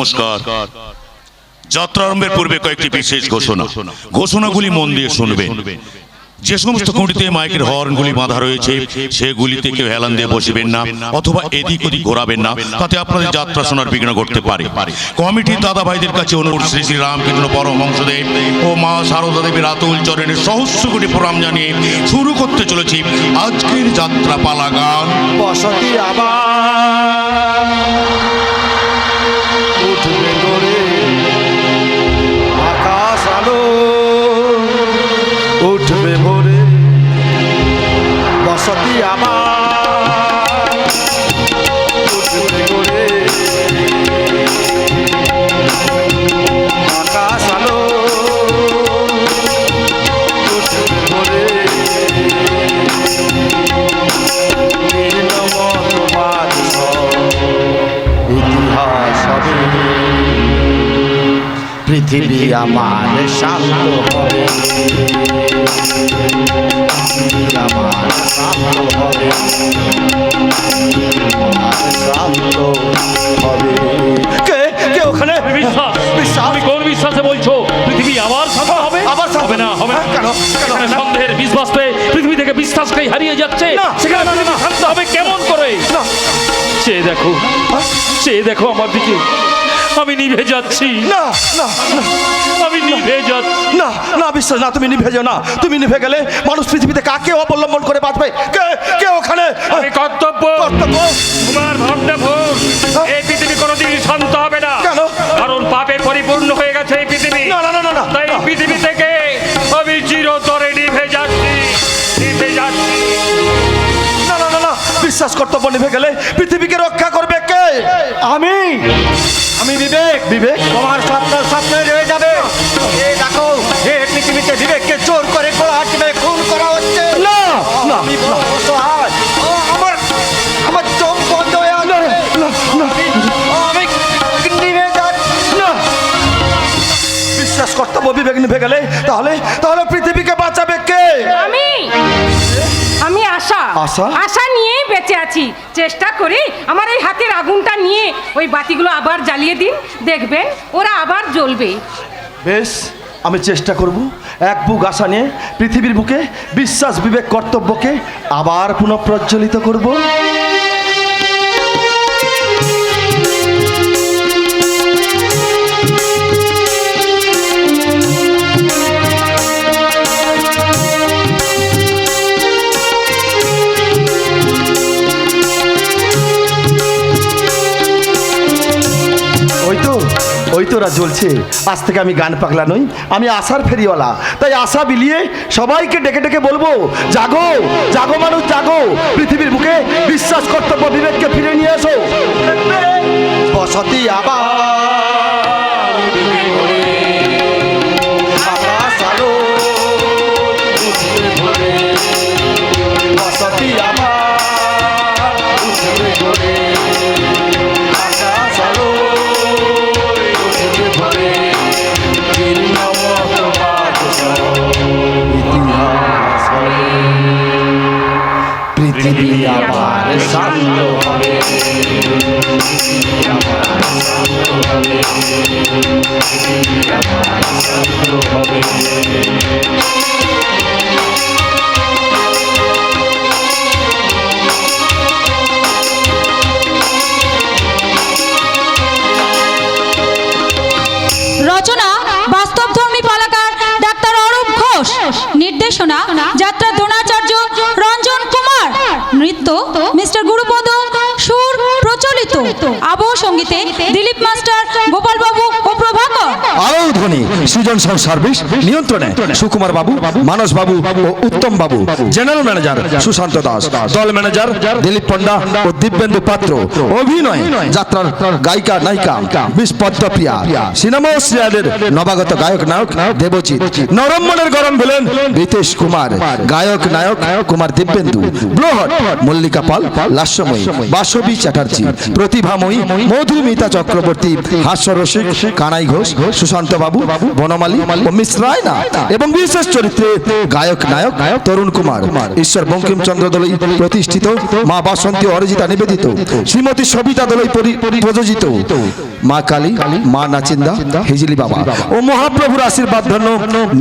নমস্কার। যাত্রা আরম্ভের পূর্বে কয়েকটি বিশেষ ঘোষণাগুলি মন দিয়ে শুনবেন। যে সমস্ত খুঁটিতে মাইকের হর্নগুলি বাঁধা রয়েছে সেগুলিতে কেউ হেলান দিয়ে বসবেন না অথবা এদিক ওদিক ঘোরাবেন না, তাতে আপনাদের যাত্রা শোনার বিঘ্ন ঘটতে পারে। কমিটির দাদা ভাইদের কাছে অনুরোধ, শ্রী শ্রী রামকৃষ্ণ পরমহংসদেব ও মা শারদা দেবীর আতুল চরণের সহস্র কোটি প্রণাম জানিয়ে শুরু করতে চলেছি আজকের যাত্রা পালা গান। বসতি আবার উঠবে গড়ে আকাশ আলো উঠবে ভোরে, বসতি আবার উঠবে গড়ে আকাশ আলো উঠবে ভোরে, ইতিহাস হবে পৃথিবী আমার শান্ত হবে, আমার শান্ত হবে, শান্ত হবে। কে ওখানে? বিশ্বাস। বিশ্বাস? তুমি কোন বিশ্বাসে বলছো পৃথিবী আবার শান্ত হবে? আবার শান্ত হবে না, হবে না। কেন? এখানে সন্দেহের বীজ বাঁচতে পৃথিবী থেকে বিশ্বাসটাই হারিয়ে যাচ্ছে। না, সেখানে না, না, পৃথিবী না। শান্ত হবে কেমন করে? না। চেয়ে দেখো, চেয়ে দেখো আমার দিকে, আমি নিভে যাচ্ছি। না না না, আমি নিভে যাচ্ছি। না না, বিশ্বাস না, তুমি নিভে যাও না। তুমি নিভে গেলে মানুষ পৃথিবীতে কাকে অবলম্বন করে বাঁচবে? কে ওখানে? আমি কর্তব্য তোমার ভাবনা ভুল। এই পৃথিবী কোনোদিন শান্ত হবে না। কেন? কারণ পাপে পরিপূর্ণ হয়ে গেছে এই পৃথিবী। না না না না না, তাই পৃথিবী থেকে আমি চিরতরে নিভে যাচ্ছি, নিভে যাচ্ছি। না না না না, বিশ্বাস কর্তব্য নিভে গেলে পৃথিবীকে রক্ষা করবে কে? আমি বিবেক। বিবেক তোমার স্বপ্ন স্বপ্নে রয়ে যাবে। এই দেখো, এই পৃথিবীতে বিবেককে জোর করে গোলা হাঁটবে, খুন করা হচ্ছে। না না আমি বড় অসহায়। আমার চোখ বন্ধ হয়ে না আসবে। না না আমি নিভে যাচ্ছি। না, বিশ্বাস কর্তব্য বিবেক নিভে গেলে তাহলে তাহলে পৃথিবীকে বাঁচাবে কে? আমি আশা আশা? আশা নিয়েই বেঁচে আছি। চেষ্টা করি আমার এই হাতের আগুনটা নিয়ে ওই বাতিগুলো আবার জ্বালিয়ে দিন, দেখবেন ওরা আবার জ্বলবে। বেশ, আমি চেষ্টা করব এক বুক আশা নিয়ে পৃথিবীর বুকে বিশ্বাস বিবেক কর্তব্যকে আবার পুনঃপ্রজ্বলিত করব। ওই তো ওরা জ্বলছে। আজ থেকে আমি গান পাগলা নই, আমি আশার ফেরিওয়ালা। তাই আশা বিলিয়ে সবাইকে ডেকে ডেকে বলবো, জাগো জাগো মানুষ জাগো, পৃথিবীর বুকে বিশ্বাস কর্তব্য বিবেককে ফিরে নিয়ে এসো। বসতি আবার আকাশ আলো উঠবে ভোরে, বসতি আবার উঠবে ভোরে, আকাশ আলো পৃথিবী আবার শান্ত হবে, পৃথিবী আবার শান্ত হবে, পৃথিবী আবার শান্ত হবে। রচনা বাস্তবধর্মী পালাকার ডাক্তার অরূপ ঘোষ, নির্দেশনা যাত্রা দ্রোণাচার্য রঞ্জন কুমার, নৃত্য মিস্টার গুরুপদ, সুর প্রচলিত, আবহ সঙ্গীতে দিলীপ মাস্টার, গোপাল বাবু ও প্রভাকর। আরও ধ্বনি সৃজন সার্ভিস নিয়ন্ত্রণে সুকুমার বাবু, মানস বাবু ও উত্তম বাবু, জেনারেল ম্যানেজার সুশান্ত দাস, দল ম্যানেজার দিলীপ পণ্ডা ও দিব্যেন্দু পাত্র। অভিনয় যাত্রার গায়িকা নায়িকা মিস পদ্মপ্রিয়া, সিনেমা ও সিরিয়ালের নবাগত গায়ক নায়ক দেবজিৎ, নরম মনের গরম ভিলেন রিতেশ কুমার, গায়ক নায়ক কুমার দিব্যেন্দু, ব্লোহট মল্লিকা পাল, লাস্যময়ী বাসবী চ্যাটার্জি, প্রতিভাময়ী মধুমিতা চক্রবর্তী, হাস্যরসিক কানাই ঘোষ, সুশান্ত সুশান্ত বাবু, বনমালী ও মিস রায়না এবং বিশেষ চরিত্রে গায়ক নায়ক তরুণ কুমার, ঈশ্বর বঙ্কিমচন্দ্র দলই প্রতিষ্ঠিত, মা বাসন্তী অরিজিতা নিবেদিত, শ্রীমতী সবিতা দলই প্রযোজিত, মা কালী, মা নাচিন্দা, হিজলি বাবা ও মহাপ্রভুর আশীর্বাদ ধন্য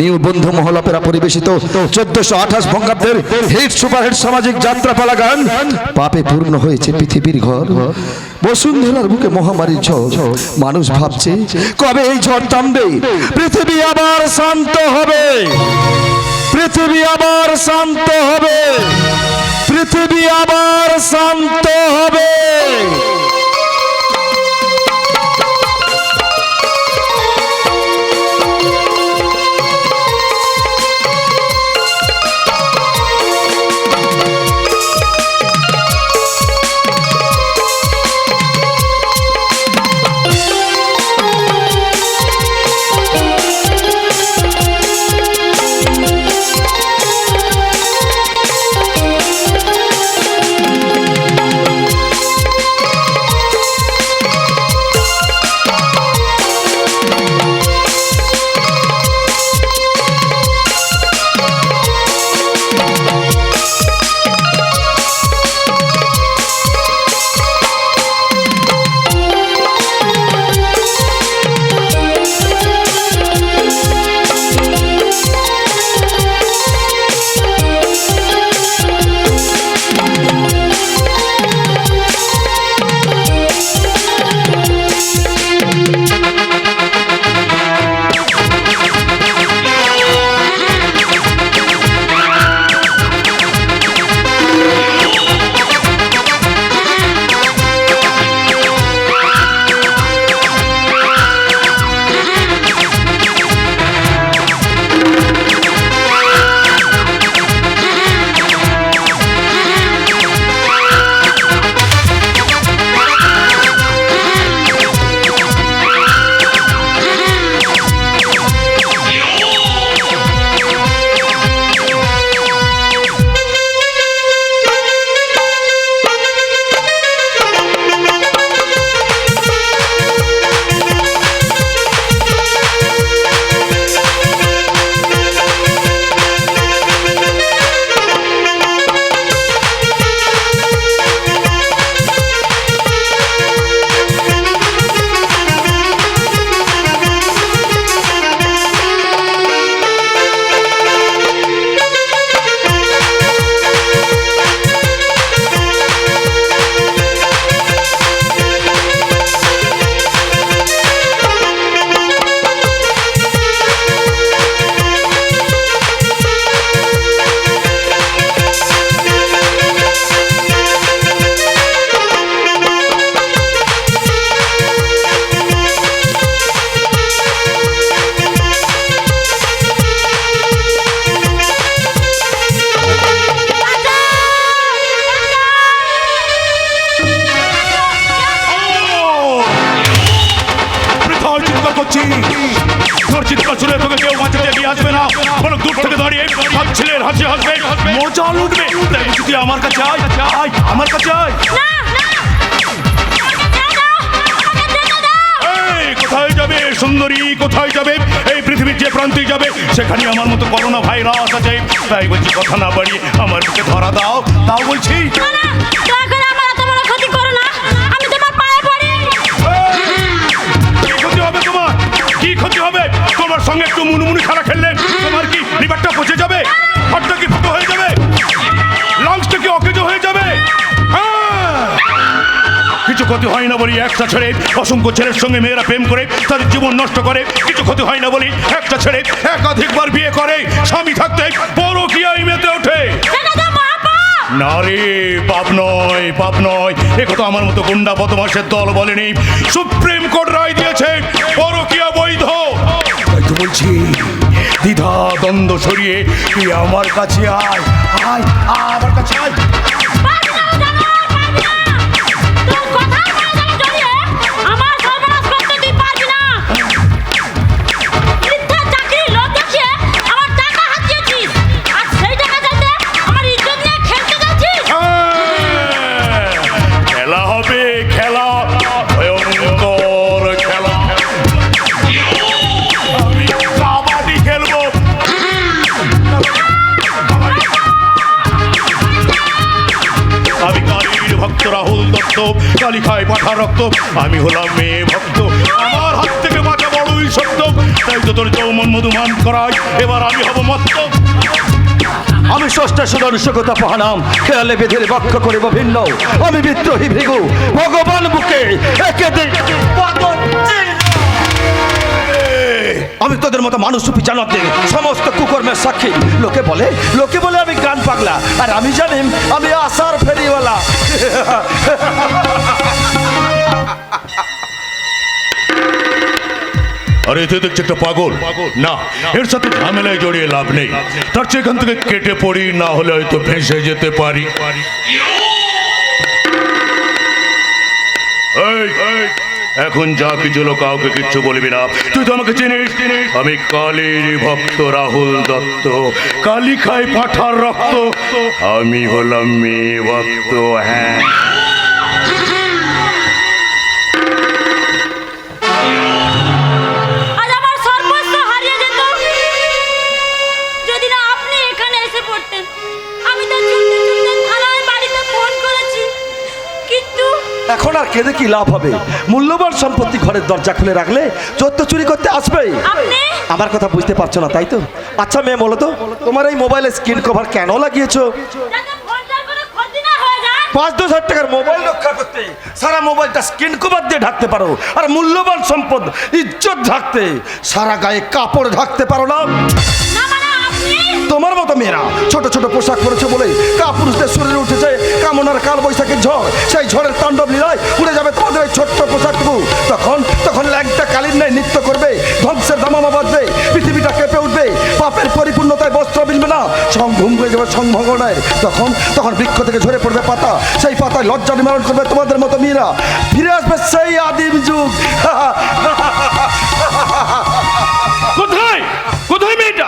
নিউ বন্ধু মহল অপেরা পরিবেশিত 1428 বঙ্গাব্দের হিট সুপারহিট সামাজিক যাত্রাপালা গান পাপে পূর্ণ হয়েছে পৃথিবীর ঘর। বসুন্ধরার বুকে মহামারীর ঝড়, মানুষ ভাবছে কবে এই ঝড় থামবে, পৃথিবী আবার শান্ত হবে, পৃথিবী আবার শান্ত হবে, পৃথিবী আবার শান্ত হবে। মজা লুটবে তাই তুই আমার কাছে আয়, আয় আমার কাছে আয়। কোথায় যাবে সুন্দরী, কোথায় যাবে? এই পৃথিবীর যে প্রান্তে যাবে সেখানে আমার মতো করোনা ভাইরাস আছে, তাই বলছি কথা না বাড়িয়ে আমার বুকে ধরা দাও, তাও বলছি। কি ক্ষতি হবে তোমার? কি ক্ষতি হবে? তোমার সঙ্গে একটু মুনুমুনি খেলা খেললে তোমার কি লিভারটা পচে যাবে? হাতটা কি ফুটো হয়ে যাবে? লাংসটা কি অকেজো হয়ে যাবে? কিছু ক্ষতি হয় না বলি একটা ছেড়ে অসংখ্য ছেলের সঙ্গে মেয়েরা প্রেম করে তাদের জীবন নষ্ট করে। কিছু ক্ষতি হয় না বলি একটা ছেড়ে একাধিকবার বিয়ে করে, স্বামী থাকতে পরকীয়ায় মেতে ওঠে। না রে, পাপ নয়, পাপ নয়, একথা আমার মতো গুন্ডা বদমাশের দল বলেনি। সুপ্রিম কোর্ট রায় দিয়েছে পরকীয়া বৈধ। তাই তো বলছি দ্বিধা দ্বন্দ্ব সরিয়ে তুই আমার কাছে আয়, আয় আমার কাছে আয়। কালি খায় পাঠার রক্ত, আমি হলাম মেয়ে ভক্ত, আমার হাত থেকে বাঁচা বড়ই সত্য, তাই তো তোর যৌমন মধুমান করাই, এবার আমি হব মত্ত। আমি ষষ্ঠ সুদর্শকতা পহানাম, খেয়ালে বেঁধে বক্ষ করিব ভিন্ন, আমি বিদ্রোহী ভৃগু ভগবান বুকে একে আমি তোদের মতো মানুষ রূপী জানতে সমস্ত কুকর্মের সাক্ষী। লোকে বলে আমি গান পাগলা, আর আমি জানি আমি আসার ফেরিওয়ালা। আরে তুই দেখছি একটা পাগল, না এর সাথে ঝামেলায় জড়িয়ে লাভ নেই, তার চেয়ে এখান থেকে কেটে পড়ি, না হলে হয়তো ভেসে যেতে পারি। এখন যা কিছু হলো কাউকে কিচ্ছু বলবি না, তুই তো আমাকে চিনিস, আমি কালীর ভক্ত রাহুল দত্ত, কালী খাই পাঠার রক্ত, আমি হলাম মেয়ে ভক্ত। হ্যাঁ আজ আমার সর্বস্ব হারিয়ে যেত যদি না আপনি এখানে এসে পড়তেন। আমি তো ছুটতে থানায় বাড়িতে ফোন করেছি, কিন্তু এখন আর কেঁদে কি লাভ হবে? মূল্যবান সম্পত্তি ঘরের দরজা খুলে রাখলে চোর তো চুরি করতে আসবে। আপনি আমার কথা বুঝতে পারছো না তাই তো? আচ্ছা মেয়ে বলো তো, তোমার এই মোবাইলে স্ক্রিন কভার কেন লাগিয়েছো? যাতে ফোনটার কোনো ক্ষতি না হয়ে যায়। 5-10 টাকার মোবাইল রক্ষা করতে সারা মোবাইলটা স্ক্রিন কভার দিয়ে ঢাকতে পারো, আর মূল্যবান সম্পদ ইজ্জত ঢাকতে সারা গায়ে কাপড় ঢাকতে পারো না। না মানে আপনি তোমার মতো মেয়েরা ছোট ছোট পোশাক পরেছে বলে কাপুরুষদের শরীরে উঠেছে কামনার কাল বৈশাখীর ঝড়, সেই ঝড়ের তাণ্ডব লীলায় উড়ে যাবে তোমাদের এই ছোট্ট পোশাকটুকু। তখন ল্যাংটা কালীর ন্যায় নৃত্য করবে, ধ্বংসের দামামা বাজবে, পৃথিবীটা কেঁপে উঠবে, পাপের পরিপূর্ণতায় বস্ত্র মিলবে না, সংঘুম হয়ে যাবে সংভগনায়। তখন বৃক্ষ থেকে ঝরে পড়বে পাতা, সেই পাতায় লজ্জা নিবারণ করবে তোমাদের মতো মেয়েরা, ফিরে আসবে সেই আদিম যুগ। কোথায় কোথায় মেয়েটা?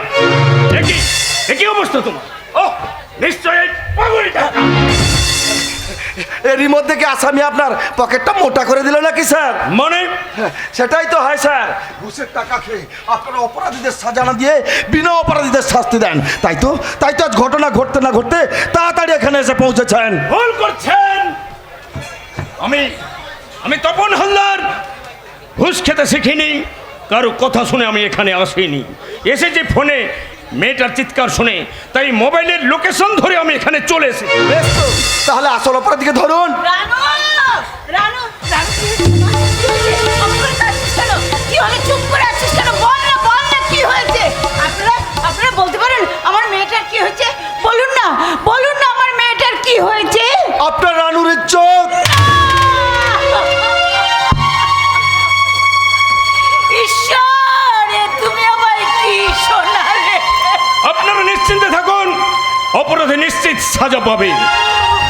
একই অবস্থা তোমার। ও নিশ্চয়ই পাগলটা। এরই মধ্যে কি আসামি আপনার পকেটটা মোটা করে দিল নাকি স্যার? মানে সেটাই তো হয় স্যার, ঘুষের টাকা খেয়ে আপনারা অপরাধীদের সাজা না দিয়ে বিনা অপরাধীদের শাস্তি দেন। তাই তো আজ ঘটনা ঘটতে না ঘটতে তাড়াতাড়ি এখানে এসে পৌঁছেছেন। ভুল করছেন। আমি তপন হালদার, ঘুষ খেতে শিখিনি, কারো কথা শুনে আমি এখানে আসিনি, এসেছি ফোনে মেয়েটার চিৎকার শুনে, তাই মোবাইলের লোকেশন ধরে আমি এখানে চলে এসেছি। বেশ তো, তাহলে আসল অপরাধীকে ধরুন। রানু রানু রানু কি হলো? চুপ করে আছিস কেন? বল না কি হয়েছে? আপনারা বলতে পারেন আমার মেয়েটার কি হয়েছে? বলুন না আমার মেয়েটার কি হয়েছে? আপনার রানুরের চোখ। ঈশ্বর, তুমি আমায় কি শোনালে? আপনারা নিশ্চিন্তে থাকুন, অপরাধী নিশ্চিত সাজা পাবে।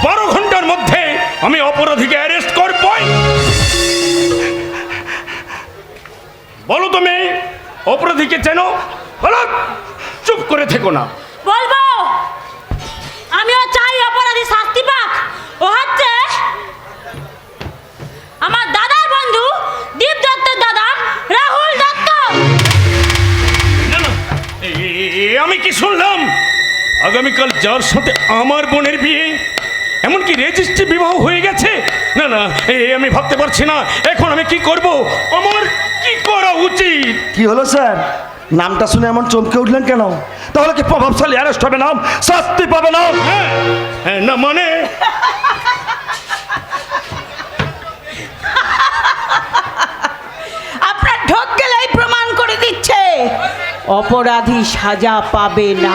12 ঘন্টার মধ্যে আমি অপরাধীকে অ্যারেস্ট করবই। বলো তো মেয়ে, অপরাধীকে চেনো? বলো, চুপ করে থেকো না। বলবো, আমিও চাই অপরাধী শাস্তি পাক। ও হচ্ছে আমার দাদার বন্ধু দীপ দত্তের দাদা রাহুল দত্ত। না না, আমি কি শুনলাম? আগামীকাল যার সাথে আমার বোনের বিয়ে, এমনকি রেজিস্ট্রি বিবাহ হয়ে গেছে। না না, আমি ভাবতে পারছি না এখন আমি কি করব, আমার কি করা উচিত। কি হলো স্যার, নামটা শুনে এমন চমকে উঠলেন কেন? তাহলে কি প্রভাবশালী অ্যারেস্ট হবে না, শাস্তি পাবে না? হ্যাঁ না মানে আপনার ঢোক গেলেই প্রমাণ করে দিচ্ছে অপরাধী সাজা পাবে না।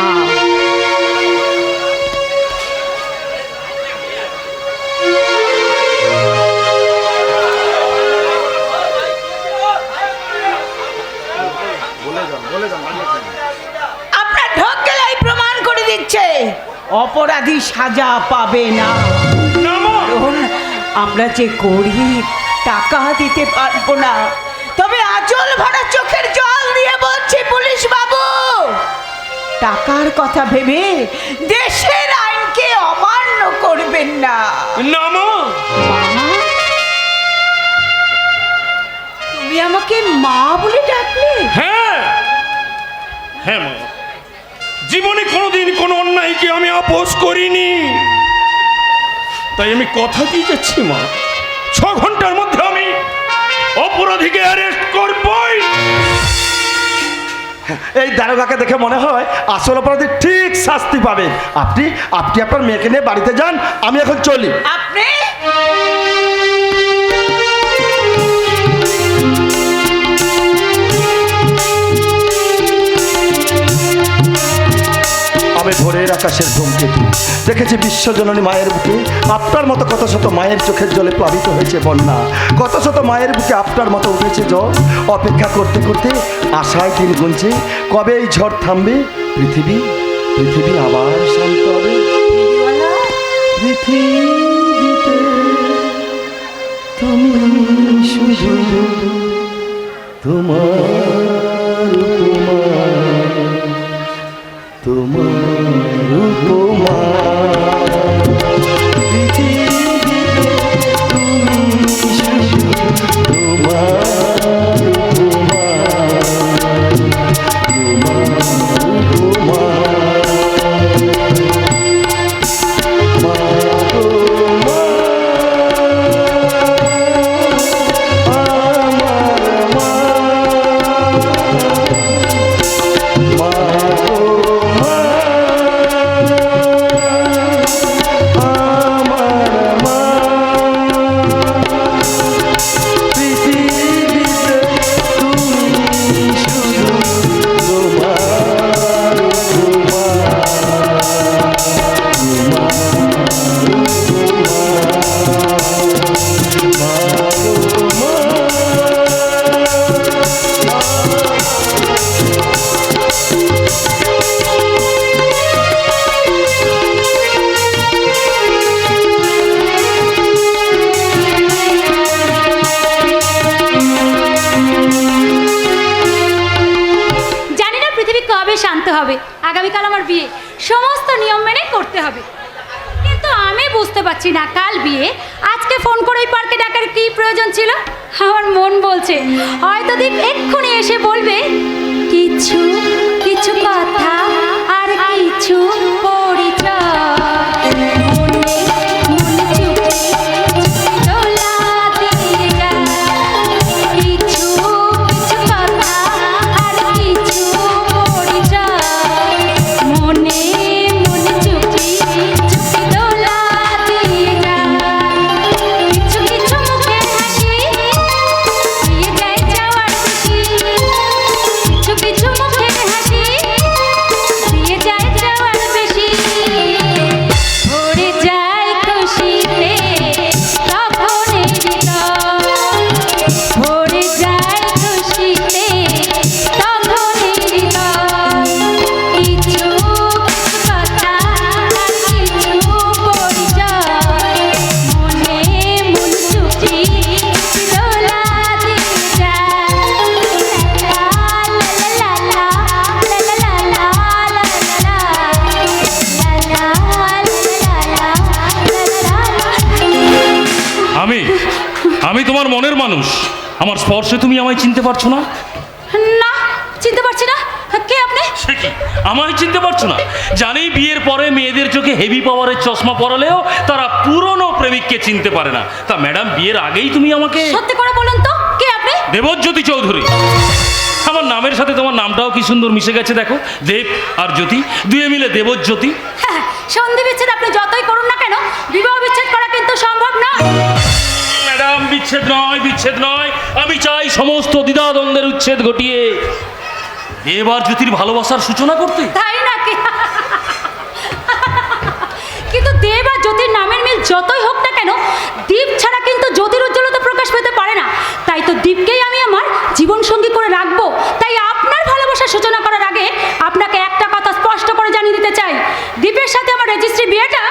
আপনার ঢোক গেলেই প্রমাণ করে দিচ্ছে অপরাধী সাজা পাবে না। কারণ আমরা যে গরিব, টাকা দিতে পারবো না, তবে আঁচল ভরা চোখের জল দিয়ে বলছি পুলিশ বাবু, টাকার কথা ভেবে দেশের আইনকে অমান্য করবেন না। নামো। মা, তুমি আমাকে মা বলে ডাকলে? হ্যাঁ হ্যাঁ মা, জীবনে কোনোদিন কোনো অন্যায়কে আমি আপোষ করিনি, তাই আমি কথা দিয়ে যাচ্ছি মা, 6 ঘন্টার মধ্যে আমি অপরাধীকে অ্যারেস্ট করবই। এই দারোগাকে দেখে মনে হয় আসল অপরাধী ঠিক শাস্তি পাবে। আপনি আপনি আপনার মেয়েকে নিয়ে বাড়িতে যান, আমি এখন চলি। আপনি আমি ভোরের আকাশের ধূমকেতু দেখেছি বিশ্বজননী মায়ের বুকে আপনার মতো কত শত মায়ের চোখের জলে প্লাবিত হয়েছে বন্যা, কত শত মায়ের বুকে আপনার মতো উঠেছে জল। অপেক্ষা করতে করতে আশায় দিন গুনছে, কবে এই ঝড় থামবে, পৃথিবী পৃথিবী আবার শান্ত হবে। পৃথিবীতে তুমি শুধু তোমার তোমার উপমা, পৃথিবীতে তুমি শুধু তোমার উপমা, তোমার উপমা। মা গো মা, আমার মা, মা গো মা, আমার মা। পৃথিবীতে তুমি শুধু তোমার উপমা, জানি না পৃথিবী কবে শান্ত হবে। আগামীকাল আমার বিয়ে, সমস্ত নিয়ম মেনে করতে হবে। কিন্তু আমি বুঝতে পারছি না কাল বিয়ে, আজকে ফোন করে এই পার্কে ডাকার কি প্রয়োজন ছিল। আমার মন বলছে হয়তো দীপ এক্ষুনি এসে বলবে কিছু কিছু কথা আর কিছু পরিচয়। মনে চুপি চুপি দোলা দিয়ে যায়। কিছু কিছু কথা আর কিছু পরিচয়। মনে মনে চুপি চুপি দোলা দিয়ে যায়। কিছু কিছু মুখের হাসি দিয়ে যায় যাওয়ার খুশি। কিছু কিছু মুখের হাসি দিয়ে যায় যাওয়ার বেশি। ভরে যায় খুশিতে তখন হৃদয়। ভরে যায় খুশিতে তখন হৃদয়। কিছু কথা আর কিছু পরিচয়। মনে মন চুপি চুপি দোলা দিয়ে যায়। লা লা লা লা লা লা লা লা আমি তোমার মনের মানুষ। আমার স্পর্শে তুমি আমায় চিনতে পারছো না? না, চিনতে পারছি না। কে আপনি? সে কি, আমায় চিনতে পারছো না? জানি বিয়ের পরে মেয়েদের চোখে হেভি পাওয়ারের চশমা পরালেও তারা পুরনো প্রেমিককে চিনতে পারে না। তা ম্যাডাম, বিয়ের আগেই তুমি আমাকে... সত্যি করে বলুন তো, কে আপনি? দেবজ্যোতি চৌধুরী। আমার নামের সাথে তোমার নামটাও কি সুন্দর মিশে গেছে দেখো। দেব আর জ্যোতি, দুয়ে মিলে দেবজ্যোতি। হ্যাঁ, সন্ধি বিচ্ছেদ আপনি যতই করুন না কেন, বিবাহ বিচ্ছেদ করা কিন্তু সম্ভব নয়। ম্যাডাম, বিচ্ছেদ নয়, বিচ্ছেদ নয়। আমি চাই সমস্ত দ্বিধাদ্বন্দ্বের উচ্ছেদ ঘটিয়ে দেব আর জ্যোতির ভালোবাসার সূচনা করতে। তাই নাকি? কিন্তু দেব আর জ্যোতির নামের মিল যতই হোক না কেন, দীপ ছাড়া কিন্তু জ্যোতির উজ্জ্বলতা প্রকাশ পেতে পারে না। তাই তো দীপকেই আমি আমার জীবন সঙ্গী করে রাখবো। তাই আপনার ভালোবাসার সূচনা করার আগে আপনাকে একটা কথা স্পষ্ট করে জানিয়ে দিতে চাই, দীপের সাথে আমার রেজিস্ট্রি বিয়েটা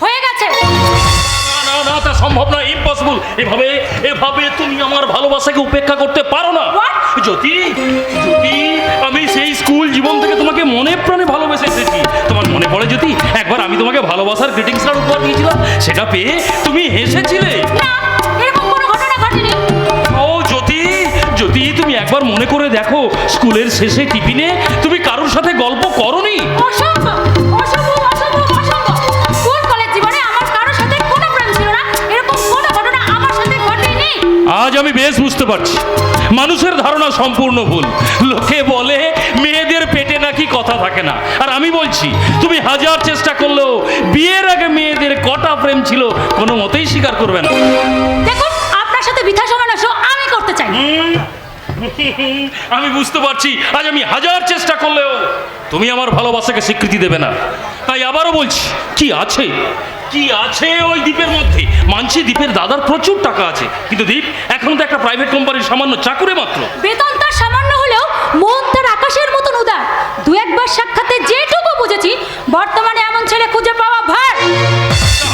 হয়ে গেছে। না না, তা সম্ভব নয়, ইম্পসিবল। এভাবে এভাবে তুমি আমার ভালোবাসাকে উপেক্ষা করতে পারো না। What? জ্যোতি, জ্যোতি, আমি সেই স্কুল জীবন থেকে তোমাকে মনে প্রাণে ভালোবেসে এসেছি। তোমার মনে পড়ে জ্যোতি, একবার আমি তোমাকে ভালোবাসার গ্রিটিংস কার্ড উপহার দিয়েছিলাম, সেটা পেয়ে তুমি হেসেছিলে। না, এরকম কোনো ঘটনা ঘটেনি। ও জ্যোতি, জ্যোতি, তুমি একবার মনে করে দেখো, স্কুলের শেষে টিফিনে তুমি কারোর সাথে গল্প করোনি? অসম্ভব, অসম্ভব, অসম্ভব, অসম্ভব। স্কুল কলেজ জীবনে আমার কারোর সাথে কোনো প্রেম ছিল না, বেশ বুঝতে পারছি মানুষের ধারণা সম্পূর্ণ ভুল। লোকে বলে মেয়েদের পেটে নাকি কথা থাকে না, আর আমি বলছি তুমি হাজার চেষ্টা করলেও বিয়ের আগে মেয়েদের কটা প্রেম ছিল কোনো মতেই স্বীকার করবে না। দেখুন, আপনার সাথে বৃথা সময় নষ্ট আমি করতে চাই না। আমি বুঝতে পারছি আজ আমি হাজার চেষ্টা করলেও তুমি আমার ভালোবাসাকে স্বীকৃতি দেবে না। তাই আবারও বলছি, কি আছে ওই দ্বীপের মধ্যে? মানছি দ্বীপের দাদার প্রচুর টাকা আছে, কিন্তু দ্বীপ এখন তো একটা প্রাইভেট কোম্পানির সামান্য চাকুরে মাত্র। বেতন তার সামান্য হলেও মন তার আকাশের মতন উদার। দু একবার সাক্ষাতে যেটুকু বুঝেছি, বর্তমানে এমন ছেলে খুঁজে পাওয়া ভার।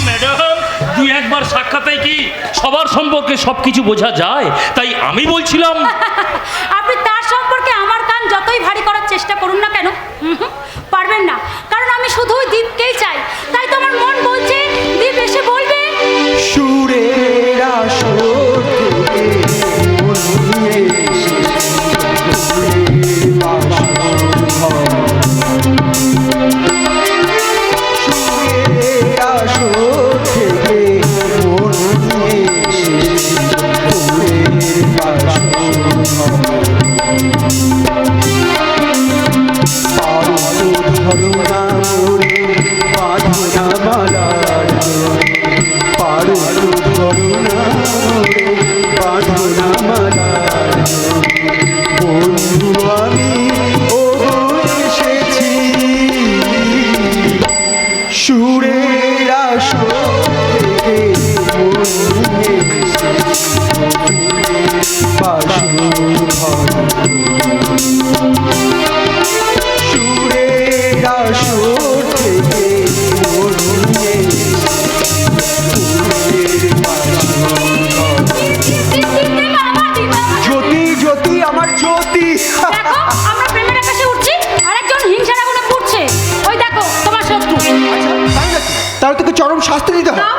ম্যাডাম, দু একবার সাক্ষাতে কি সবার সম্পর্কে সবকিছু বোঝা যায়? তাই আমি বলছিলাম আপনি তার সম্পর্কে আমার কান যতই ভারী করার চেষ্টা করুন না কেন, পারবেন না। কারণ আমি শুধুই দীপকেই চাই। তাই তো আমার মন বলছে দীপ এসে বলবে সুরের আসর থেকে মন নিয়ে সুরের বাসর ঘর। সুরের আসর থেকে মন নিয়ে সুরের বাসর ঘর। পারো ধরো না মোরে বাঁধো না মালার ডোরে। পারো ধরো না মোরে বাঁধো না মালার ডোরে। বন্ধু আমি ও এসেছি সুরের আসর থেকে মন নিয়ে বাসর ঘর। সুরের আসর থেকে মন নিয়ে সুরের বাসর ঘর। জ্যোতি জ্যোতি আমার জ্যোতি। দেখো, আমরা প্রেমের আকাশে উঠছি, আরেকজন হিংসার আগুনে পুড়ছে। ওই দেখো তোমার শত্রু। আচ্ছা তাই নাকি? তাহলে তোকে চরম শাস্তি দিতে হবে। না।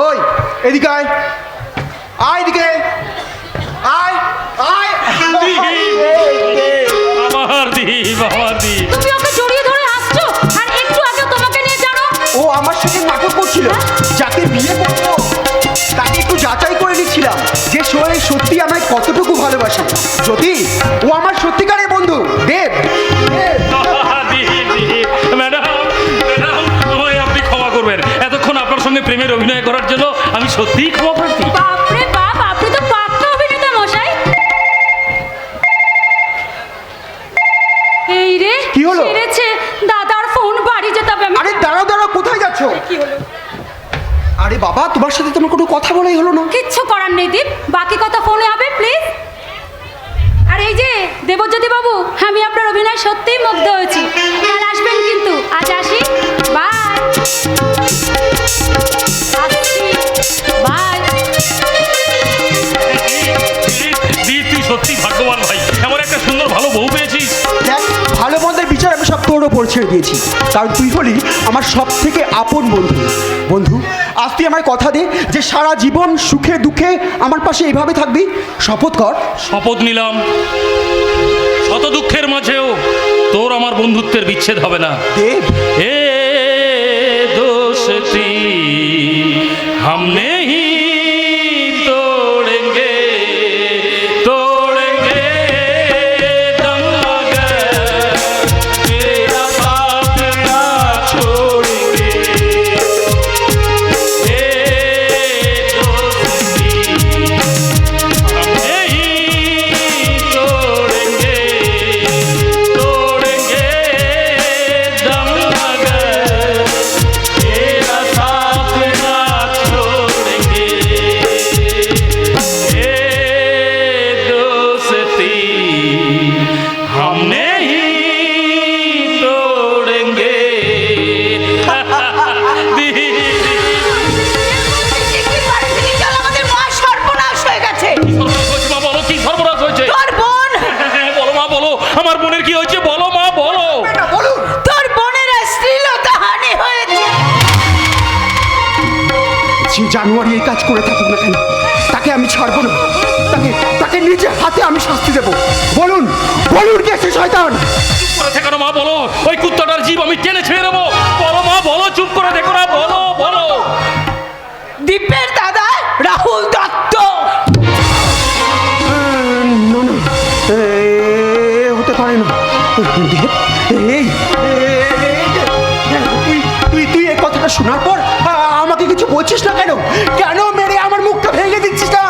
ওই এদিকে আয়, আয় এদিকে আয় আয়। আমার দ্বীপ তুমি ওকে জড়িয়ে ধরে আসছো, আর একটু আগে তোমাকে নিয়ে জানো। ও আমার সাথে নাটক করছিল। যাকে বিয়ে করবো তাকে একটু যাচাই করে নিচ্ছিলাম যে সত্যি আমায় কতটুকু ভালোবাসে। যদি ও আমার সত্যিকারের বন্ধু দেব। ম্যাডাম, আমায় আপনি ক্ষমা করবেন। এতক্ষণ আপনার সঙ্গে প্রেমের অভিনয় করার জন্য আমি সত্যিই ক্ষমা প্রার্থী। বাপরে বাপ, আপনি তো পাক্কা অভিনেতা মশাই। এই রে, কি হলো? সেরেছে দাদার ফোন, বাড়ি যেতে হবে। আরে দাঁড়াও দাঁড়াও, কোথায় যাচ্ছ? কি হলো? আরে বাবা, তোমার সাথে তোমার কোনো কথা বলাই হলো না। কিচ্ছু করার নেই দীপ, বাকি কথা ফোনে হবে প্লিজ। আর এই যে দেবজ্যোতি বাবু, আমি আপনার অভিনয় সত্যিই মুগ্ধ হয়েছি। কাল আসবেন কিন্তু। আজ আসি, বাই। বাই। দ্বীপ, তুই সত্যি ভাগ্যবান ভাই, এমন একটা সুন্দর ভালো বউ পেয়েছিস। দেখ, ভালো মন্দের বিচার আমি সব তোর ওপর ছেড়ে দিয়েছি, কারণ তুই হলি আমার সব থেকে আপন বন্ধু। বন্ধু, আজ তুই আমায় কথা দে যে সারা জীবন সুখে দুঃখে আমার পাশে এইভাবে থাকবি। শপথ কর। শপথ নিলাম, শত দুঃখের মাঝেও তোর আমার বন্ধুত্বের বিচ্ছেদ হবে না। দেব, ए दोस्ती हम नहीं तोड़ेंगे, तोड़ेंगे दम अगर तेरा साथ ना छोड़ेंगे। ए दोस्ती हम नहीं तोड़ेंगे, तोड़ेंगे दम अगर तेरा साथ ना छोड़ेंगे। ये दोस्ती हम नहीं तोड़ेंगे। আমাদের মা সর্বনাশ হয়ে গেছে। মা বলো, কি সর্বনাশ হয়েছে? তোর বোন, হ্যাঁ, বলো মা বলো, আমার বোনের কি হয়েছে? বলো মা বলো। বলুন। তোর বোনের শ্লীলতা হানি হয়েছে। যে জানুয়ারি এই কাজ করে থাকুক না কেন, তাকে আমি ছাড়বো না। তাকে নিজে হাতে আমি শাস্তি দেবো। বলুন বলুন, কে সে শয়তান? চুপ করে থেকো না মা, বলো। ওই কুত্তাটার জীব আমি টেনে ছেড়ে দেবো। বলো মা বলো, চুপ করে দেখো না, বলো বলো। দীপের দাদা রাহুল দত্ত। শোনার পর আমাকে কিছু বলছিস না কেন? কেন মেরে আমার মুখটা ভেঙে দিচ্ছিস না?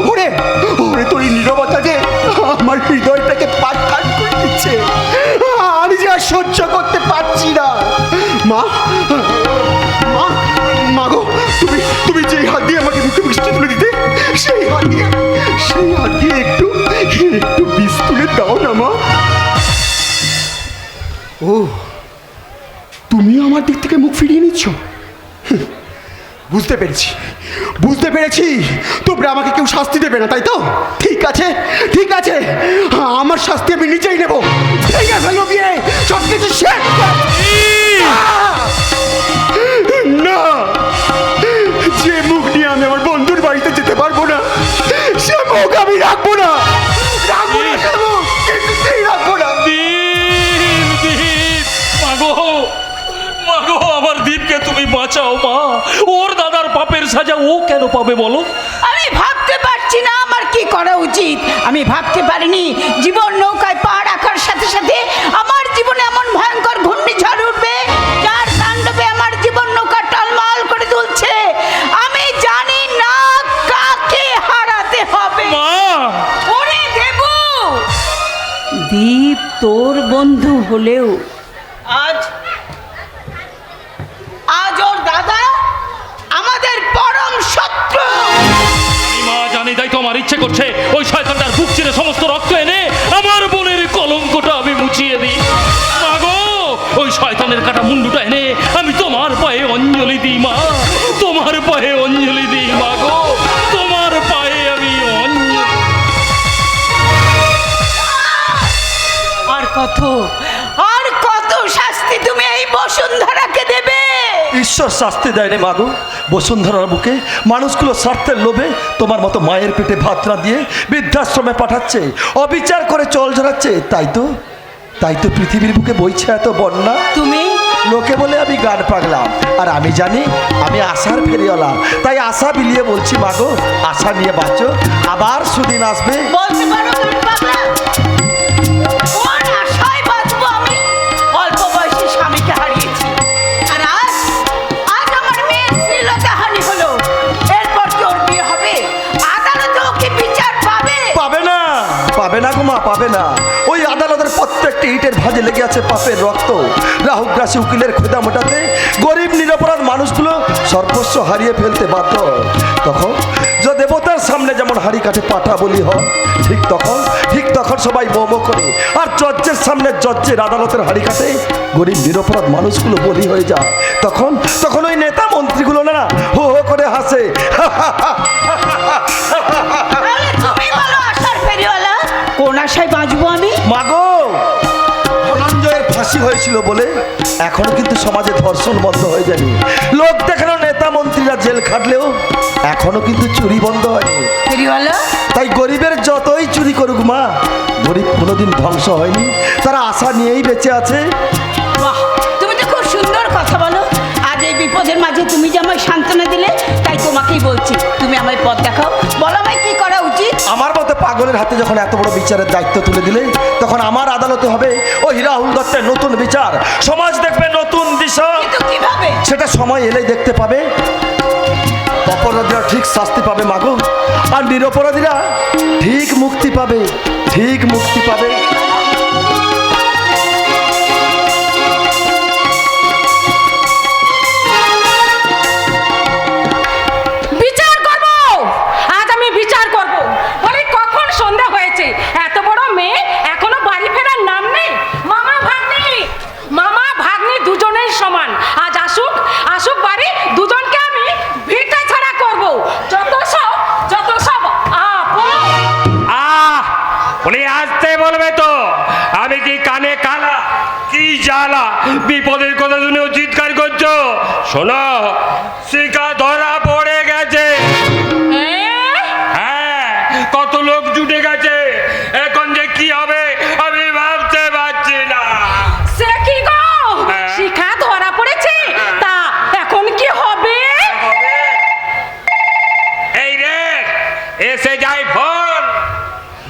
ওরে ওরে, তোর এই নীরবতা যে আমার হৃদয়টাকে পাট করে দিচ্ছে। আমি যে আর সহ্য করতে পারছি না। মা মা মা গো, তুমি যে হাত দিয়ে আমাকে মুখে মিষ্টি তুলে দিতে, সেই হাত দিয়ে একটু বিষ তুলে দাও না মা। ও, তুমি আমার দিক থেকে মুখ ফিরিয়ে নিচ্ছ? বুঝতে পেরেছি তোমরা আমাকে কেউ শাস্তি দেবে না, তাই তো? ঠিক আছে, আমার শাস্তি আমি নিজেই নেব। ভেঙে ফেলো গিয়ে সব কিছু শেষ না। যে মুখ নিয়ে আমি আমার বন্ধুর বাড়িতে যেতে পারবো না, সে মুখ আমি রাখবো না। সে মুখ কিছুতেই রাখবো না। মাগো, আমার দীপকে তুমি বাঁচাও মা। ওর দাদার পাপের সাজা ও কেন পাবে বলো? আমি ভাবতে পারছি না আমার কি করা উচিত। আমি ভাবতে পারিনি জীবন নৌকায় পা রাখার সাথে সাথে আমার জীবনে এমন ভয়ঙ্কর ঘূর্ণিঝড় উঠবে, যার তাণ্ডবে আমার জীবন নৌকা টলমল করে তুলছে। আমি জানি না কাকে হারাতে হবে। ওরে দেবু, দীপ তোর বন্ধু হলেও আজ ওর দাদা আমাদের পরম শত্রু। মা জানি, তাই তো আমার ইচ্ছে করছে ওই শয়তানটার বুক চিরে সমস্ত রক্ত এনে আমার বোনের কলঙ্কটা আমি মুছিয়ে দিই। মাগো, ওই শয়তানের কাটা মুন্ডুটা এনে আমি তোমার পায়ে অঞ্জলি দিই মা, তোমার পায়ে অঞ্জলি দিই মাগো, তোমার পায়ে আমি অঞ্জলি। আর কত শাস্তি তুমি এই বসুন্ধরাকে দেবে? ঈশ্বর শাস্তি দেয়নি মাগো। বসুন্ধরার বুকে মানুষগুলো স্বার্থের লোভে তোমার মতো মায়ের পেটে ভাত না দিয়ে বৃদ্ধাশ্রমে পাঠাচ্ছে, অবিচার করে চল ঝরাচ্ছে। তাই তো পৃথিবীর বুকে বইছে এত বন্যা। তুমি লোকে বলে আমি গান পাগলাম, আর আমি জানি আমি আশার ফেরিওয়ালা। তাই আশা বিলিয়ে বলছি মাগো, আশা নিয়ে বাঁচো, আবার সুদিন আসবে। বলতে পারো গান পাগলা? কোন আশায় বাঁচবো আমি? অল্প বয়সে স্বামীকে হারিয়েছি, আর আজ আমার মেয়ের শ্লীলতাহানি হলো। এরপর কি ওর বিয়ে হবে? আদালতেও কি বিচার পাবে? পাবে না গো মা, পাবে না। ওই আদালতের প্রত্যেকটি ইটের ভাঁজে লেগে আছে পাপের রক্ত। রাহুগ্রাসী উকিলের খোদা মোটাতে গরিব নিরপরাধ মানুষগুলো সর্বস্ব হারিয়ে ফেলতে বাধ্য। তখন যে দেবতার সামনে যেমন হাড়ি কাঠে পাঠা বলি হয়, ঠিক তখন সবাই মোমো করে। আর জজ্জের সামনে জজ্জের আদালতের হাড়ি কাঠে গরিব নিরপরাধ মানুষগুলো বলি হয়ে যায়। তখন ওই নেতা মন্ত্রীগুলো না হো হো করে হাসে। তাহলে তুমি বলো আশার ফেরিওয়ালা, কোন আশায় বাঁচবো আমি? মাগো, ধনঞ্জয়ের ফাঁসি হয়েছিল বলে এখনো কিন্তু সমাজে ধর্ষণ বন্ধ হয়ে যায়নি। লোক দেখানো নেতা মন্ত্রীরা জেল খাটলেও এখনো কিন্তু চুরি বন্ধ হয়নি। ফেরিওয়ালা, তাই গরিবের যতই চুরি করুক মা, গরিব কোনোদিন ধ্বংস হয়নি, তারা আশা নিয়েই বেঁচে আছে। বাহ, তুমি তো খুব সুন্দর কথা বলো। আজ এই বিপদের মাঝে তুমি যে আমায় সান্ত্বনা দিলে, তাই তোমাকেই বলছি, তুমি আমায় পথ দেখাও, বলো আমায় কি করা উচিত। আমার মতো পাগলের হাতে যখন এত বড় বিচারের দায়িত্ব তুলে দিলে, তখন আমার আদালতে হবে ওই রাহুল দত্তের নতুন বিচার। সমাজ দেখবে নতুন দিশা। কিন্তু কিভাবে? সেটা সময় এলেই দেখতে পাবে। অপরাধীরা ঠিক শাস্তি পাবে মাগো, আর নিরপরাধীরা ঠিক মুক্তি পাবে। বিচার করব, আজ আমি বিচার করব। বলি কখন সন্ধ্যা হয়েছে, এত বড় মেয়ে এখনো বাড়ি ফেরার নাম নেই। মামা ভাগ্নি দুজনেই সমান। আজ আসুক বাড়ি, দুজনকে আমি ভিটা ছাড়া করব। যত সব বলে আসতে বলবে তো, আমি কি কানে কালা, কি জ্বালা, বিপদের কথা শুনেও চিৎকার করছো? শোনো, শিকা ধরা পড়ে গেছে। হ্যাঁ, কত লোক জুটে গেছে, এখন যে কি হবে আমি ভাবতে পারছি না। সে কি গো, শিখা ধরা পড়েছে, তা এখন কি হবে? এই রে, এসে যাই ফোন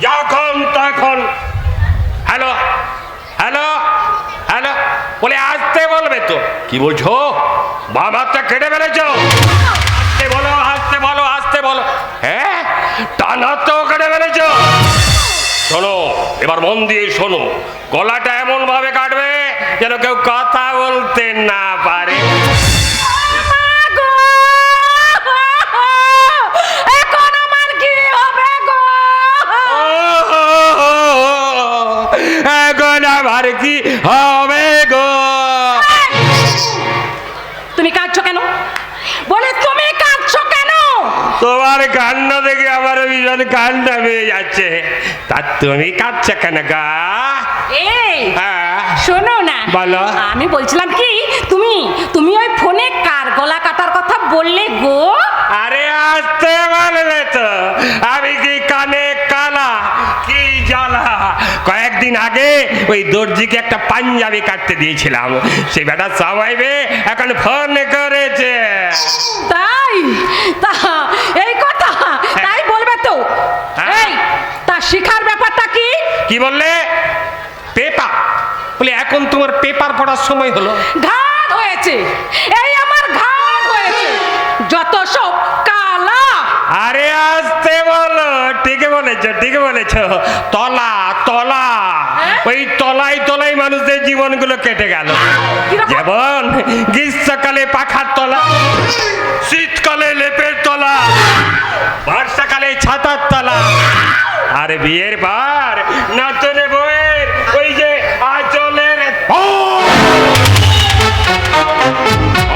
যখন তখন। হ্যালো, বলে আসতে বলবে তো। কি বলছো? বাম হাতটা কেটে ফেলেছ। আসতে বলো, আসতে বলো, আসতে বলো। হ্যাঁ, ডান হাতটাও কেটে ফেলেছ। শোনো, এবার মন দিয়ে শোনো, গলাটা এমন ভাবে কাটবে যেন কেউ কথা বলতে না পারে। এখন আমার কি হবে গো? এখন আবার কি হবে গো? তুমি কাঁদছো কেন? বলে তুমি কাঁদছো কেন? তোমার কান্না দেখে আমার ভীষণ কান্না পেয়ে যাচ্ছে। তা তুমি কাঁদছো কেন গা? এই হ্যাঁ, শোনো না, বলো। আমি বলছিলাম কি, তুমি ওই ফোনে কার গলা কাটার কথা বললে গো? আরে আসতে বলবে তো, আমি কি কানে কালা, কি জ্বালা। কয়েকদিন আগে ওই দর্জিকে একটা পাঞ্জাবি কাটতে দিয়েছিলাম, সে বেটা সামাইবে এখন ফোন করেছে। তাই তা এই কথা তাই বলবে তো। হ্যাঁ। এই তা শিখার ব্যাপারটা কি? কি বললে? পেপার বলে এখন তোমার পেপার পড়ার সময় হলো? ঘাট হয়েছে, এই আমার ঘাট হয়েছে, যত সব কালা। আরে আসতে বলো, ঠিকই বলেছো, ঠিকই বলেছো। তলা তলা, ওই তলাই তলাই মানুষদের জীবনগুলো কেটে গেল। কিরকম? যেমন গ্রীষ্মকালে পাখার তলা, শীতকালে লেপের তলা, বর্ষাকালে ছাতার তলা, আর বিয়ের বার নতুন বউয়ের ওই যে আঁচলের।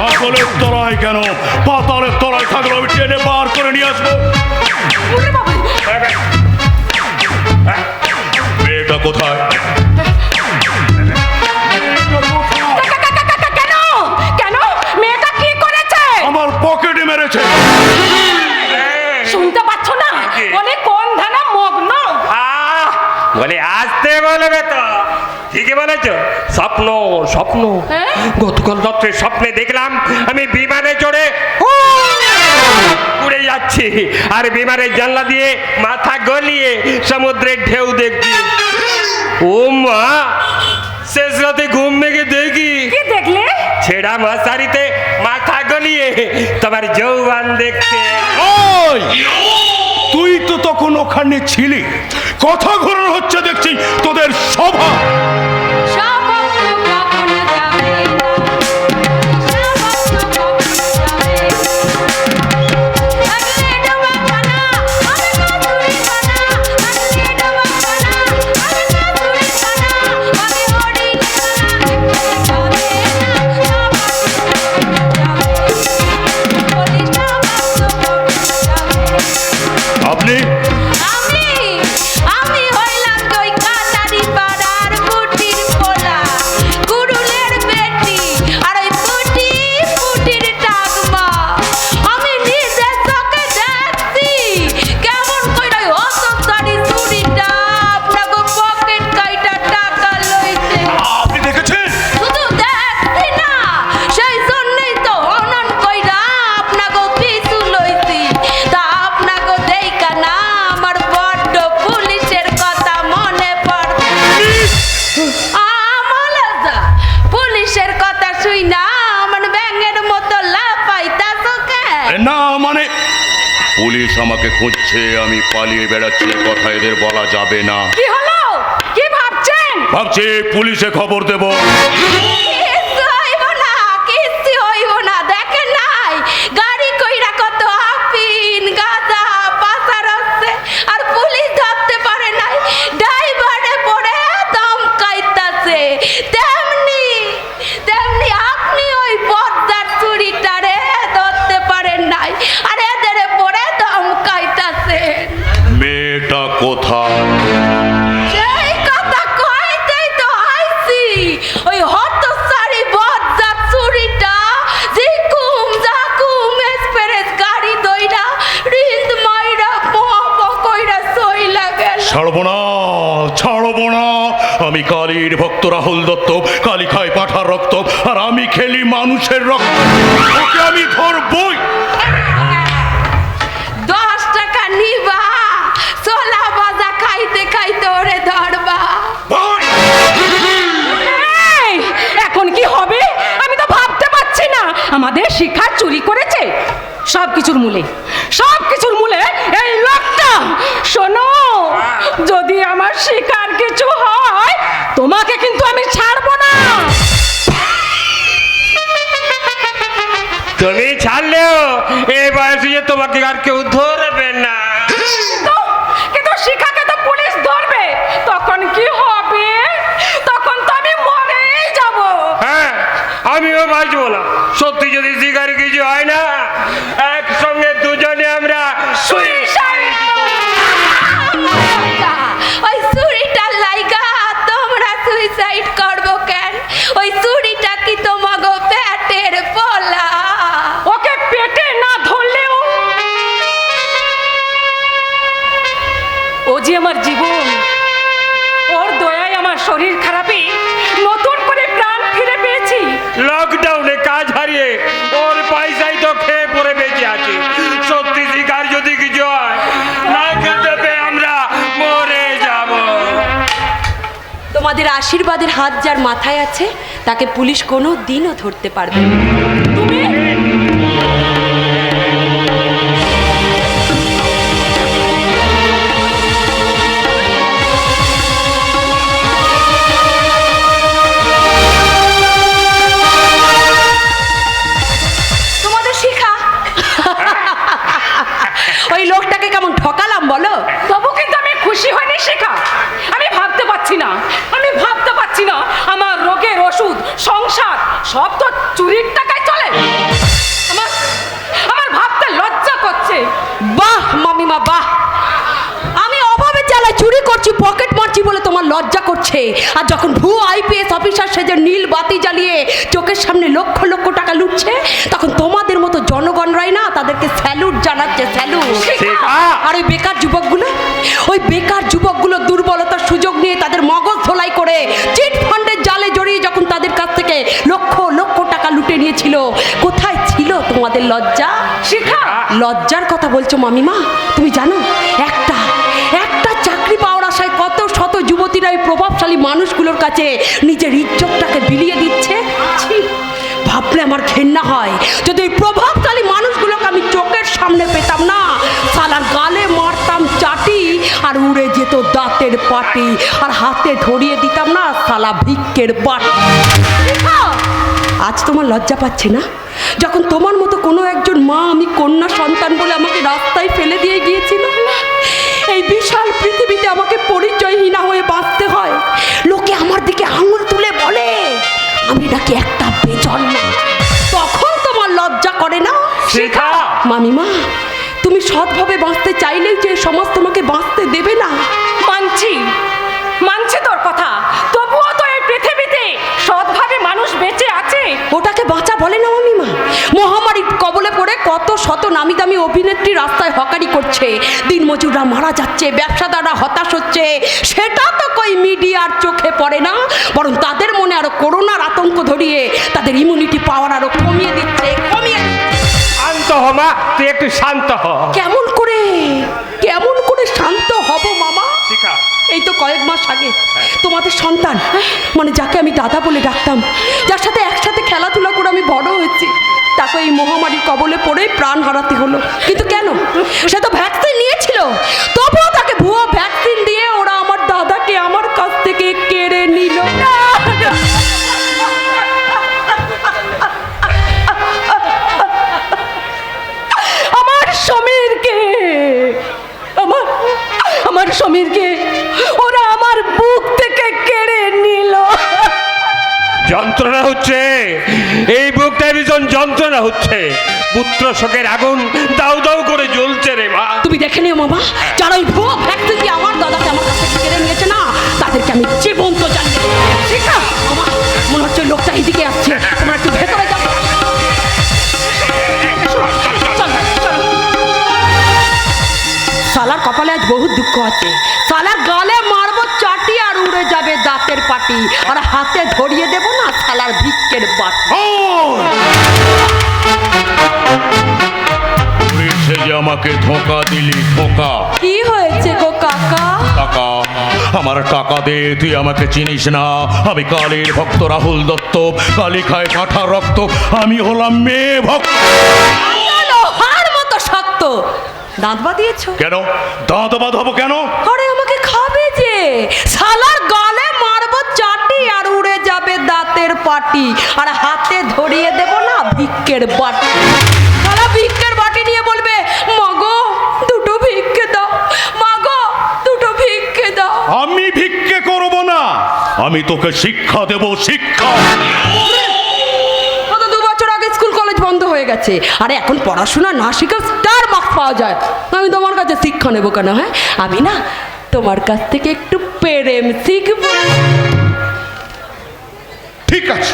আঁচলের তলায় কেন, পাতালের তলায় থাকলে আমি টেনে বার করে নিয়ে আসবো। ওরে বাবা, মেয়েটা কোথায়? কেন কেন মেয়েটা কি করেছে? আমার পকেটে মেরেছে। শুনতে পাচ্ছ না? বলে কোন ধানা মগ্ন। বলে আসতে বলবে তো, ঠিকই বলেছো। স্বপ্ন স্বপ্ন, হ্যাঁ? গতকাল রাত্রে স্বপ্নে দেখলাম আমি বিমানে চড়ে উড়ে যাচ্ছি, আর বিমানের জানলা দিয়ে মাথা গলিয়ে সমুদ্রের ঢেউ দেখছি। ও মা, শেষ রাতে ঘুম ভেঙে দেখি কি দেখলে? ছেঁড়া মশারিতে মাথা গলিয়ে তোমার যৌবন দেখতে। ওই, তুই তো তখন ওখানে ছিলি, কথা ঘোরানো হচ্ছে দেখছি তোদের সভা। আপনি আমি হইলাম ওই কাটারি পাড়ার পুটির পোলা, কুড়ুলের বেটি, আর ওই পুটির টাকমা। আমি নিজে চোখে দেখছি কেমন কইরা অসস্তারি চুরিটা আপনাকে পকেট কাইটা টাকা লইছে। আপনি দেখেছেন? শুধু দেখছি না, সেই জন্যই তো অনন কইরা আপনাকে পিছু লইছি। তা আপনাকে দেইকা না আমার বড্ড পুলিশের কথা মনে পড়ে। আমলাজা, পুলিশের কথা শুই না আমার ব্যাঙের মতো লাফাইতাছ কেন? না মানে, পুলিশ আমাকে খুঁজছে, আমি পালিয়ে বেড়াচ্ছি, কথা এদের বলা যাবে না। কি হলো? কি ভাবছেন? ভাবছি পুলিশে খবর দেব। কিচ্ছু হইব না, কিচ্ছু হইব না। দেখেন নাই গাড়ি কইরা কত আফিন গাঁজা পাচার হচ্ছে, আর পুলিশ ধরতে পারে নাই, ড্রাইভারে পড়ে দমকাইতাছে। তেমনি তেমনি আপনি ওই পর্দার চুরিটারে ধরতে পারেন নাই, আর এদের পড়ে দমকাইতাছেন। মেয়েটা কোথায়? সেই কথা কইতেই তো আইছি, ওই হতসারি বজ্জাত চুরিটা জিকুম জাকুম এক্সপ্রেস গাড়ি দইরা রিন্দ মাইরা পপ কইরা সইলা গেল। ছাড়বো না, ছাড়বো না। আমি কালীর ভক্ত রাহুল দত্ত, কালী খায় পাঠার রক্ত, আর আমি খেলি মানুষের রক্ত। ওকে আমি ধরবই। 10 টাকা নিবা, সোলা বাজা খাইতে খাইতে ওরে ধরবা। ভাই! এই, এখন কি হবে আমি তো ভাবতে পারছি না। আমাদের শিখা চুরি করেছে? সব কিছুর মূলে এই লোকটা। শোনো, যদি আমার শিখার কিছু হয় তোমাকে কিন্তু আমি ছাড়বো না। তুমি ছাড়লেও এই বয়সে যে তোমাকে আর কেউ ধরবে না। কিন্তু শিখাকে তো পুলিশ ধরবে, তখন কি হবে? তখন তো আমি মরেই যাব। হ্যাঁ, আমিও বাঁচবো না। সত্যি যদি শিকার কিছু হয় না, একসঙ্গে দুজনে আমরা সুইসাইড। ওই চুরিটার লাইগা তোমরা সুইসাইড করবো কেন? ওই চুরিটা কি তোমাগো পেটের পোলা? ওকে পেটে না ধরলেও ও যে আমার জীবন, ওর দয়ায় আমার শরীর খারাপে নতুন করে প্রাণ ফিরে পেয়েছি। লকডাউনে কাজ হারিয়ে ওর পয়সাই তো খেয়ে পড়ে বেঁচে আছে। সত্যি শিকার যদি কিছু হয়, না খেতে পেয়ে আমরা মরে যাব। তোমাদের আশীর্বাদের হাত যার মাথায় আছে তাকে পুলিশ কোনো দিনও ধরতে পারবে না। তুমি তোমাদের শিখা ওই লোকটাকে কেমন ঠকালাম বলো? তবু কিন্তু আমি খুশি হইনি শিখা। আমি ভাবতে পারছি না আমার রোগের ওষুধ, সংসার সব তো চুরির টাকায় চলে। আমার ভাবতে লজ্জা করছে। বাহ মামিমা বাহ, আমি অভাবে জ্বালায় চুরি করছি, পকেট মারছি বলে তোমার লজ্জা করছে। আর যখন ভুয়ো আইপিএস অফিসার সেজে নীল বাতি জ্বালিয়ে চোখের সামনে লক্ষ লক্ষ টাকা লুটছে, তখন তোমাদের মতো জনগণরাই না তাদেরকে স্যালুট জানাচ্ছে, স্যালুট। আর ওই বেকার যুবকগুলো দুর্বলতার সুযোগ নিয়ে তাদের মগজ ধোলাই করে চিট ফান্ডের জালে জড়িয়ে যখন তাদের কাছ থেকে লক্ষ লক্ষ টাকা লুটে নিয়েছিল, কোথায় ছিল তোমাদের লজ্জা? শিখা, লজ্জার কথা বলছো মামিমা? তুমি জানো একটা চাকরি পাওয়ার আশায় কত শত যুবতীরা এই প্রভাবশালী মানুষগুলোর কাছে নিজের ইজ্জতটাকে বিলিয়ে দিচ্ছে। ছি, ভাবলে আমার ঘেন্না হয়। যদি ওই প্রভাবশালী মানুষগুলোকে আমি চোখের সামনে পেতাম না, সালার গালে মারতাম চাটি আর উড়ে যেত দাঁতের পাটি, আর হাতে ধরিয়ে দিতাম না সালা ভিক্ষের বাটি। আজ তোমার লজ্জা পাচ্ছে না? যখন তোমার মতো কোনো একজন মা আমি কন্যা সন্তান বলে আমাকে রাস্তায় ফেলে দিয়ে গিয়েছিল, এই বিশাল পৃথিবীতে আমাকে পরিচয়হীনা হয়ে বাঁচতে হয়। লোকে আমার দিকে আঙুল তুলে বলে আমি নাকি একটা বেজন্ম। তখন তোমার লজ্জা করে না? শিখা, মামিমা, তুমি সৎভাবে বাঁচতে চাইলেই যে সমাজ তোমাকে বাঁচতে দেবে না। মানছি তোর কথা, তবুও তো এই পৃথিবীতে সৎভাবে মানুষ বেঁচে আছে। ওটাকে বাঁচা বলে না মামিমা। মহামারীর কবলে পড়ে কত শত নামি দামি অভিনেত্রী রাস্তায় হকারি করছে, দিনমজুররা মারা যাচ্ছে, ব্যবসাদাররা হতাশ হচ্ছে, সেটা তো কই মিডিয়ার চোখে পড়ে না, বরং তাদের মনে আরো করোনার আতঙ্ক ধরিয়ে তাদের ইমিউনিটি পাওয়ার আরো কমিয়ে দিচ্ছে। শান্ত হ মা, তুই একটু শান্ত হ। কেমন করে শান্ত হব মামা? শিখা, এই তো কয়েক মাস আগে তোমাদের সন্তান, মানে যাকে আমি দাদা বলে ডাকতাম, যার সাথে একসাথে খেলাধুলা করে আমি বড় হয়েছি, তাকে এই মহামারীর কবলে পড়ে প্রাণ হারাতে হলো। কিন্তু কেন? সে তো ভ্যাকসিন নিয়েছিল, তবুও তাকে ভুয়ো ভ্যাকসিন দিয়ে ওরা আমার দাদাকে আমার কাছ থেকে কেড়ে নিল। আমার সমীরকে ওরা আমার বুক থেকে কেড়ে নিল। যন্ত্রণা হচ্ছে, এই বুকটা ভীষণ যন্ত্রণা হচ্ছে। পুত্র শোকের আগুন দাউ দাউ করে জ্বলছে রে মা। তুমি দেখে নিও মামা, যারা ওই ভুয়ো ভ্যাকসিন দিয়ে আমার দাদাকে আমার কাছ থেকে কেড়ে নিয়েছে না, তাদেরকে আমি জীবন্ত জানি। ঠিক না মামা? মনে হচ্ছে লোকটা এইদিকে আসছে, তোমরা একটু ভেতরে যাও। সালার কপালে আজ বহু দুঃখ আছে। সালার গালে মারবো চাটি আর উড়ে যাবে দাঁতের পাটি, আর হাতে ধরিয়ে দেব না সালার ভিক্ষের বাটি। সে যে আমাকে ধোঁকা দিলি, ধোঁকা। কি হয়েছে গো কাকা? কাকা, আমার টাকা দে, তুই আমাকে চিনিস না। আমি কালীর ভক্ত রাহুল দত্ত, কালী খায় কাঁঠার রক্ত, আমি হলাম মেয়ে ভক্ত। হার মতো শক্ত। দাঁত বাঁধিয়েছো কেন দাঁত বাঁধাবো কেন? আরে আমাকে খাবে যে, শালার গালে মারবো চাটি আর উড়ে যাবে দাঁতের পাটি, আর হাতে ধরিয়ে দেব না ভিক্ষের বাটি। শালা ভিক্ষের বাটি নিয়ে বলবে মাগো দুটো ভিক্ষে দাও, মাগো দুটো ভিক্ষে দাও। আমি ভিক্ষে করব না, আমি তোকে শিক্ষা দেব, শিক্ষা। গত 2 বছর আগে স্কুল কলেজ বন্ধ হয়ে গেছে, আরে এখন পড়াশোনা না শিখে স্টার মার্কস পাওয়া যায়। আমি তোমার কাছে শিক্ষা নেবো কেন? হ্যাঁ, আমি না তোমার কাছ থেকে একটু প্রেম শিখব। ঠিক আছে,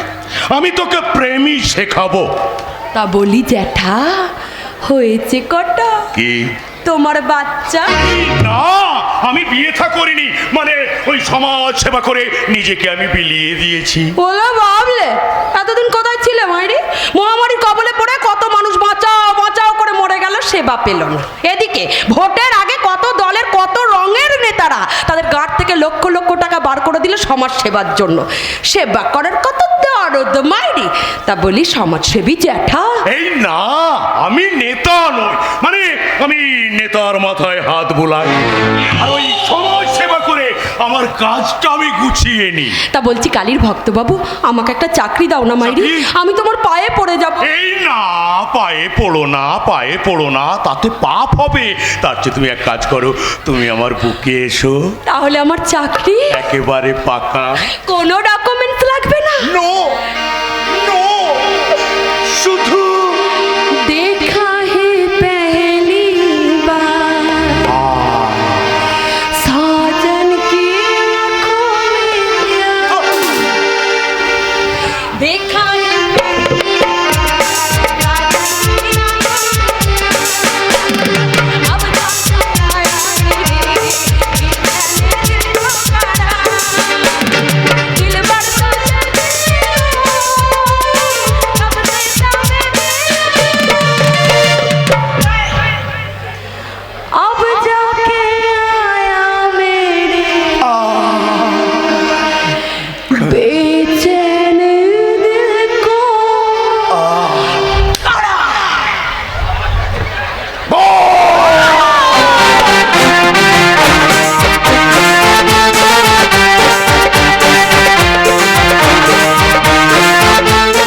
আমি তোকে প্রেমই শেখাবো। তা বলি জ্যাঠা, হয়েছে কটা কি? তোমার বাচ্চা? না, আমি বিয়ে থা করিনি, মানে ওই সমাজ সেবা করে নিজেকে আমি বিলিয়ে দিয়েছি। বলো ভাবলে এতদিন কোথায় ছিলে মাইরি? মহামারীর কবলে পড়ে কত মানুষ বাঁচাও বাঁচাও করে মরে গেল, সেবা পেল না। এদিকে ভোটের আগে কত দলের কত রঙের নেতারা তাদের গাঁট থেকে লক্ষ লক্ষ টাকা বার করে দিল সমাজ সেবার জন্য। সেবা করার কত দরদ মাইরি। তা বলি সমাজসেবী জ্যাঠা? এই না, আমি নেতা নই, মানে আমি নেতার মাথায় হাত বুলাই আর ওই সমাজ সেবা করে আমার কাজটা আমি গুছিয়ে নিই। তা বলছি কালীর ভক্ত বাবু, আমাকে একটা চাকরি দাও না মাইরি, চাকরি? আমি তোমার পায়ে পড়ে যাব। এই না, পায়ে পড়ো না, পায়ে পড়ো না, তাতে পাপ হবে। তার চেয়ে তুমি এক কাজ করো, তুমি আমার বুকে এসো। তাহলে আমার চাকরি একেবারে পাকা। কোনো ডকুমেন্টস লাগবে না? নো,